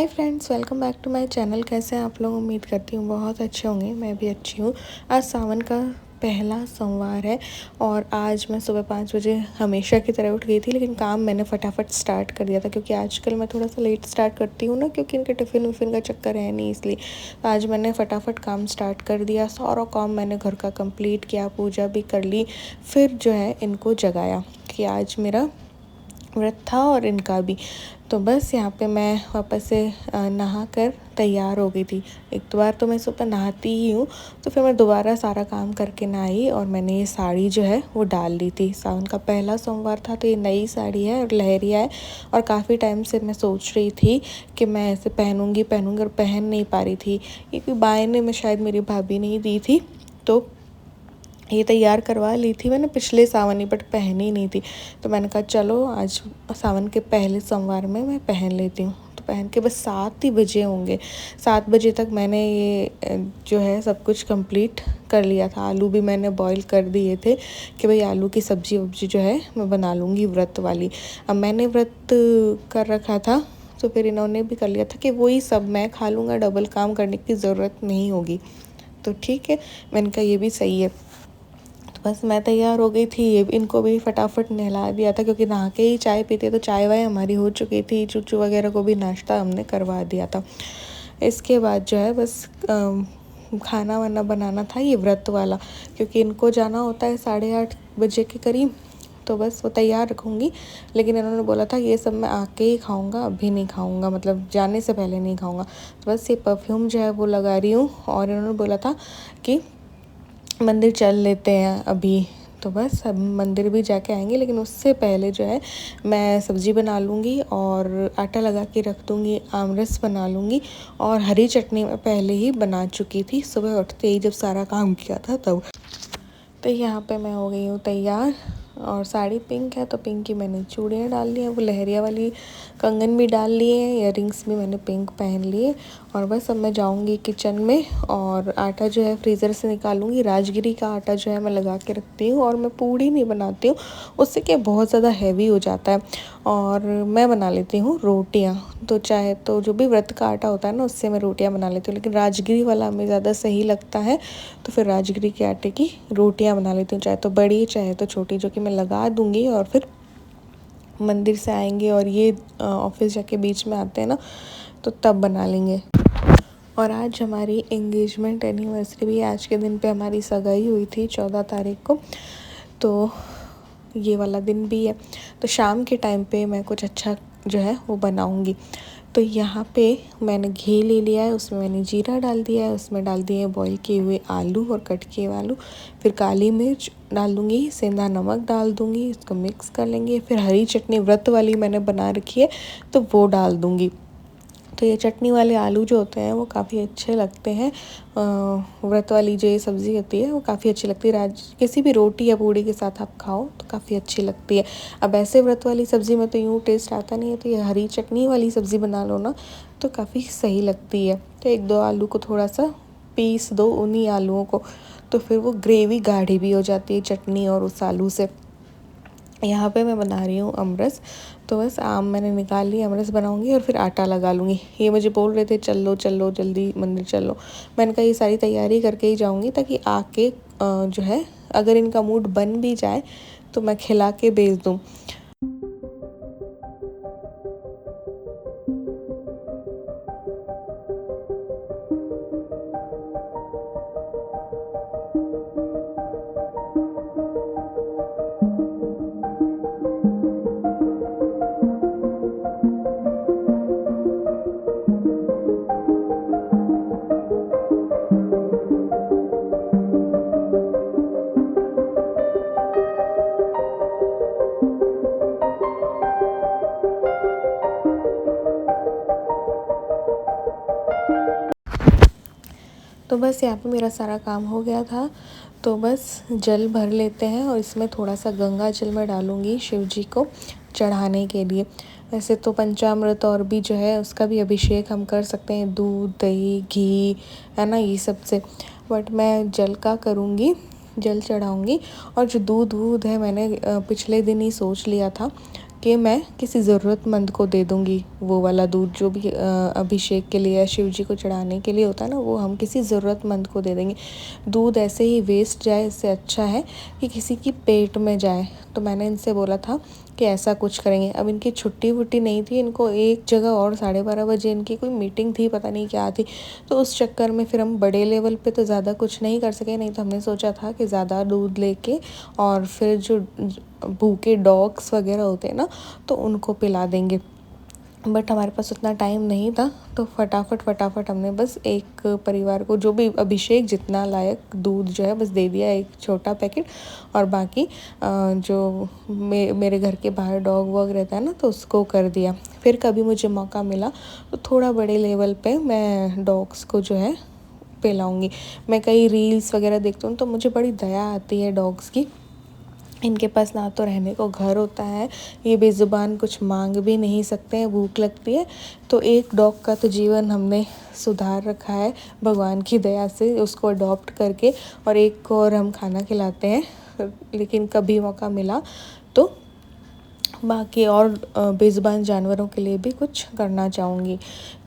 Hi friends, welcome back to my channel. कैसे हैं आप लोग? उम्मीद करती हूँ बहुत अच्छे होंगे। मैं भी अच्छी हूँ। आज सावन का पहला सोमवार है और आज मैं सुबह 5 बजे हमेशा की तरह उठ गई थी, लेकिन काम मैंने फटाफट स्टार्ट कर दिया था क्योंकि आजकल मैं थोड़ा सा लेट स्टार्ट करती हूँ ना, क्योंकि इनके टिफ़िन विफ़िन का चक्कर है नहीं, इसलिए तो आज मैंने फटाफट काम स्टार्ट कर दिया। सारा काम मैंने घर का कंप्लीट किया, पूजा भी कर ली, फिर जो है इनको जगाया कि आज मेरा व्रत था और इनका भी। तो बस यहाँ पे मैं वापस से नहा कर तैयार हो गई थी। एक दो बार तो मैं सुबह नहाती ही हूँ, तो फिर मैं दोबारा सारा काम करके नहाई और मैंने ये साड़ी जो है वो डाल ली थी। सावन का पहला सोमवार था, तो ये नई साड़ी है और लहरिया है और काफ़ी टाइम से मैं सोच रही थी कि मैं ऐसे पहनूंगी और पहन नहीं पा रही थी, क्योंकि बायने में शायद मेरी भाभी ने ही दी थी, तो ये तैयार करवा ली थी मैंने पिछले सावन ही, बट पहनी नहीं थी। तो मैंने कहा चलो आज सावन के पहले सोमवार में मैं पहन लेती हूँ। तो पहन के बस 7 ही बजे होंगे, 7 बजे तक मैंने ये जो है सब कुछ कंप्लीट कर लिया था। आलू भी मैंने बॉईल कर दिए थे कि भाई आलू की सब्जी वब्जी जो है मैं बना लूँगी व्रत वाली। अब मैंने व्रत कर रखा था, तो फिर इन्होंने भी कर लिया था कि वही सब मैं खा लूँगा, डबल काम करने की ज़रूरत नहीं होगी। तो ठीक है, मैंने कहा ये भी सही है। बस मैं तैयार हो गई थी, इनको भी फटाफट नहला दिया था क्योंकि नहा के ही चाय पीते, तो चाय वाय हमारी हो चुकी थी। चूचू वगैरह को भी नाश्ता हमने करवा दिया था। इसके बाद जो है बस खाना वाना बनाना था, ये व्रत वाला, क्योंकि इनको जाना होता है 8:30 बजे के करीब। तो बस वो तैयार रखूँगी, लेकिन इन्होंने बोला था ये सब मैं आके ही खाऊंगा, अभी नहीं खाऊंगा, मतलब जाने से पहले नहीं खाऊंगा। तो बस ये परफ्यूम जो है वो लगा रही हूँ और इन्होंने बोला था कि मंदिर चल लेते हैं अभी। तो बस अब मंदिर भी जाके आएंगे, लेकिन उससे पहले जो है मैं सब्ज़ी बना लूँगी और आटा लगा के रख दूँगी, आमरस बना लूँगी। और हरी चटनी मैं पहले ही बना चुकी थी सुबह उठते ही जब सारा काम किया था तब। तो यहाँ पे मैं हो गई हूँ तैयार और साड़ी पिंक है, तो पिंक की मैंने चूड़ियाँ डाल ली हैं, वो लहरिया वाली कंगन भी डाल लिए हैं, इयररिंग्स भी मैंने पिंक पहन लिए। और बस अब मैं जाऊँगी किचन में और आटा जो है फ्रीज़र से निकालूंगी। राजगिरी का आटा जो है मैं लगा के रखती हूँ और मैं पूड़ी नहीं बनाती हूँ, उससे क्या बहुत ज़्यादा हैवी हो जाता है। और मैं बना लेती हूँ रोटियाँ, तो चाहे तो जो भी व्रत का आटा होता है ना, उससे मैं रोटियाँ बना लेती हूँ, लेकिन राजगिरी वाला हमें ज़्यादा सही लगता है, तो फिर राजगिरी के आटे की रोटियाँ बना लेती हूँ, चाहे तो बड़ी चाहे तो छोटी, जो कि मैं लगा दूँगी। और फिर मंदिर से आएंगे और ये ऑफिस जाके बीच में आते हैं ना, तो तब बना लेंगे। और आज हमारी एंगेजमेंट एनिवर्सरी भी है। आज के दिन पे हमारी सगाई हुई थी 14 तारीख को, तो ये वाला दिन भी है। तो शाम के टाइम पे मैं कुछ अच्छा जो है वो बनाऊंगी। तो यहाँ पे मैंने घी ले लिया है, उसमें मैंने जीरा डाल दिया है, उसमें डाल दिए बॉईल किए हुए आलू और कट किए हुए आलू, फिर काली मिर्च डाल दूँगी, सेंधा नमक डाल दूँगी, इसको मिक्स कर लेंगे। फिर हरी चटनी व्रत वाली मैंने बना रखी है, तो वो डाल दूँगी। तो ये चटनी वाले आलू जो होते हैं वो काफ़ी अच्छे लगते हैं। व्रत वाली जो ये सब्ज़ी होती है वो काफ़ी अच्छी लगती है, किसी भी रोटी या पूड़ी के साथ आप खाओ तो काफ़ी अच्छी लगती है। अब ऐसे व्रत वाली सब्ज़ी में तो यूँ टेस्ट आता नहीं है, तो ये हरी चटनी वाली सब्ज़ी बना लो ना, तो काफ़ी सही लगती है। तो 1-2 आलू को थोड़ा सा पीस दो, उन्हीं आलूओं को, तो फिर वो ग्रेवी गाढ़ी भी हो जाती है चटनी और उस आलू से। यहाँ पे मैं बना रही हूँ अमरस, तो बस आम मैंने निकाल ली, अमरस बनाऊँगी और फिर आटा लगा लूँगी। ये मुझे बोल रहे थे चलो जल्दी मंदिर चलो, मैंने कहा ये सारी तैयारी करके ही जाऊँगी, ताकि आके जो है अगर इनका मूड बन भी जाए तो मैं खिला के भेज दूँ। तो बस यहाँ पे मेरा सारा काम हो गया था, तो बस जल भर लेते हैं और इसमें थोड़ा सा गंगा जल मैं डालूँगी शिव जी को चढ़ाने के लिए। वैसे तो पंचामृत और भी जो है उसका भी अभिषेक हम कर सकते हैं, दूध दही घी है ना, ये सब से, बट मैं जल का करूँगी, जल चढ़ाऊँगी। और जो दूध वूध है मैंने पिछले दिन ही सोच लिया था कि मैं किसी ज़रूरतमंद को दे दूँगी वो वाला दूध, जो भी अभिषेक के लिए या शिव जी को चढ़ाने के लिए होता है ना, वो हम किसी ज़रूरतमंद को दे देंगे। दूध ऐसे ही वेस्ट जाए, इससे अच्छा है कि किसी की पेट में जाए। तो मैंने इनसे बोला था कि ऐसा कुछ करेंगे। अब इनकी छुट्टी वुट्टी नहीं थी, इनको एक जगह और 12:30 बजे इनकी कोई मीटिंग थी, पता नहीं क्या थी। तो उस चक्कर में फिर हम बड़े लेवल पे तो ज़्यादा कुछ नहीं कर सके। नहीं तो हमने सोचा था कि ज़्यादा दूध लेके और फिर जो भूखे डॉग्स वगैरह होते हैं ना, तो उनको पिला देंगे। बट हमारे पास उतना टाइम नहीं था, तो फटाफट हमने बस एक परिवार को जो भी अभिषेक जितना लायक दूध जो है बस दे दिया, एक छोटा पैकेट। और बाकी जो मेरे घर के बाहर डॉग वॉग रहता है ना, तो उसको कर दिया। फिर कभी मुझे मौका मिला तो थोड़ा बड़े लेवल पे मैं डॉग्स को जो है पिलाऊंगी। मैं कई रील्स वगैरह देखती हूँ तो मुझे बड़ी दया आती है डॉग्स की। इनके पास ना तो रहने को घर होता है, ये बेज़ुबान कुछ मांग भी नहीं सकते हैं, भूख लगती है तो एक डॉग का तो जीवन हमने सुधार रखा है भगवान की दया से, उसको अडॉप्ट करके। और एक को और हम खाना खिलाते हैं। लेकिन कभी मौका मिला तो बाकी और बेज़ुबान जानवरों के लिए भी कुछ करना चाहूँगी।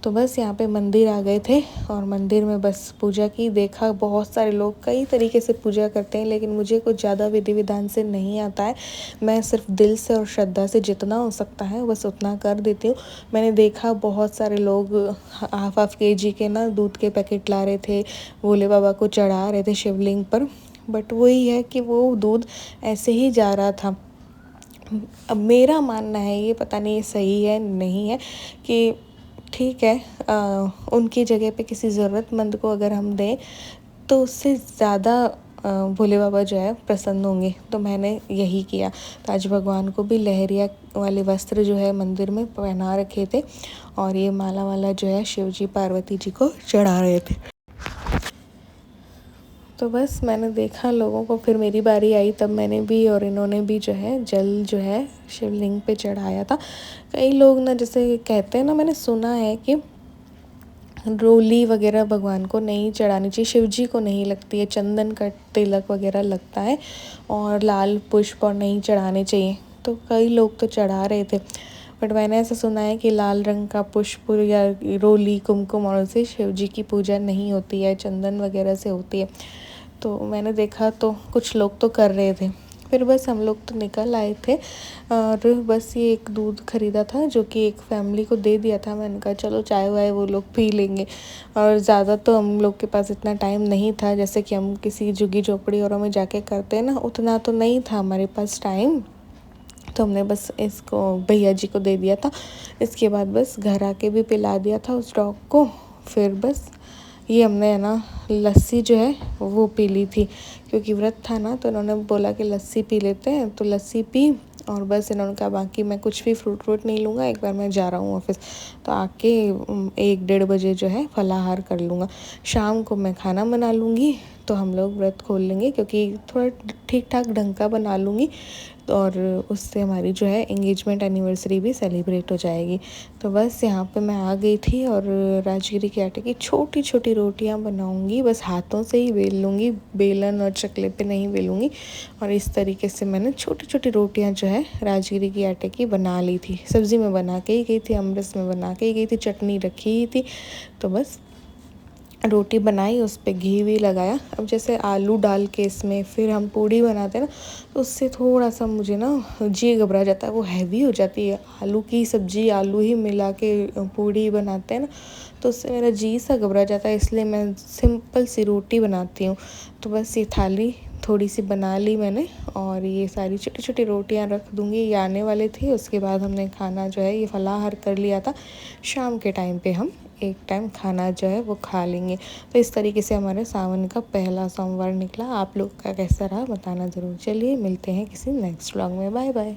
तो बस यहाँ पे मंदिर आ गए थे और मंदिर में बस पूजा की। देखा बहुत सारे लोग कई तरीके से पूजा करते हैं, लेकिन मुझे कुछ ज़्यादा विधि विधान से नहीं आता है। मैं सिर्फ दिल से और श्रद्धा से जितना हो सकता है बस उतना कर देती हूँ। मैंने देखा बहुत सारे लोग हाफ केजी के ना दूध के पैकेट ला रहे थे, भोले बाबा को चढ़ा रहे थे शिवलिंग पर। बट वही है कि वो दूध ऐसे ही जा रहा था। अब मेरा मानना है, ये पता नहीं सही है नहीं है, कि ठीक है उनकी जगह पे किसी ज़रूरतमंद को अगर हम दें तो उससे ज़्यादा भोले बाबा जो है प्रसन्न होंगे। तो मैंने यही किया। तो आज भगवान को भी लहरिया वाले वस्त्र जो है मंदिर में पहना रखे थे और ये माला वाला जो है शिव जी पार्वती जी को चढ़ा रहे थे। तो बस मैंने देखा लोगों को, फिर मेरी बारी आई तब मैंने भी और इन्होंने भी जो है जल जो है शिवलिंग पे चढ़ाया था। कई लोग ना जैसे कहते हैं ना, मैंने सुना है कि रोली वगैरह भगवान को नहीं चढ़ानी चाहिए, शिव जी को नहीं लगती है, चंदन का तिलक वगैरह लगता है और लाल पुष्प और नहीं चढ़ाने चाहिए। तो कई लोग तो चढ़ा रहे थे, बट मैंने ऐसा सुना है कि लाल रंग का पुष्प या रोली कुमकुम और से शिव जी की पूजा नहीं होती है, चंदन वगैरह से होती है। तो मैंने देखा तो कुछ लोग तो कर रहे थे। फिर बस हम लोग तो निकल आए थे और बस ये एक दूध ख़रीदा था जो कि एक फैमिली को दे दिया था। मैंने कहा चलो चाय वाय वो लोग पी लेंगे, और ज़्यादा तो हम लोग के पास इतना टाइम नहीं था जैसे कि हम किसी झुग्गी झोपड़ी और में जाके करते हैं ना, उतना तो नहीं था हमारे पास टाइम। तो हमने बस इसको भैया जी को दे दिया था। इसके बाद बस घर आके भी पिला दिया था उस डॉग को। फिर बस ये हमने है ना लस्सी जो है वो पी ली थी, क्योंकि व्रत था ना, तो इन्होंने बोला कि लस्सी पी लेते हैं, तो लस्सी पी। और बस इन्होंने कहा बाकी मैं कुछ भी फ्रूट नहीं लूँगा, एक बार मैं जा रहा हूँ ऑफिस, तो आके 1-1:30 बजे जो है फलाहार कर लूँगा, शाम को मैं खाना बना लूँगी। तो हम लोग व्रत खोल लेंगे, क्योंकि थोड़ा ठीक ठाक ढंग का बना लूँगी और उससे हमारी जो है एंगेजमेंट एनिवर्सरी भी सेलिब्रेट हो जाएगी। तो बस यहाँ पे मैं आ गई थी और राजगिरी के आटे की छोटी छोटी रोटियाँ बनाऊँगी, बस हाथों से ही बेल लूँगी, बेलन और चकले पे नहीं बेलूँगी। और इस तरीके से मैंने छोटी छोटी रोटियाँ जो है राजगिरी के आटे की बना ली थी। सब्ज़ी में बना के ही गई थी, अमरस में बना के ही गई थी, चटनी रखी ही थी। तो बस रोटी बनाई, उस पर घी भी लगाया। अब जैसे आलू डाल के इसमें फिर हम पूड़ी बनाते हैं ना, तो उससे थोड़ा सा मुझे ना जी घबरा जाता है, वो हैवी हो जाती है। आलू की सब्ज़ी आलू ही मिला के पूड़ी बनाते हैं ना, तो उससे मेरा जी सा घबरा जाता है, इसलिए मैं सिंपल सी रोटी बनाती हूँ। तो बस ये थाली थोड़ी सी बना ली मैंने और ये सारी छोटी छोटी रोटियां रख दूँगी। ये आने वाले थे, उसके बाद हमने खाना जो है ये फलाहार कर लिया था। शाम के टाइम पे हम एक टाइम खाना जो है वो खा लेंगे। तो इस तरीके से हमारे सावन का पहला सोमवार निकला। आप लोग का कैसा रहा बताना ज़रूर। चलिए मिलते हैं किसी नेक्स्ट व्लॉग में। Bye bye.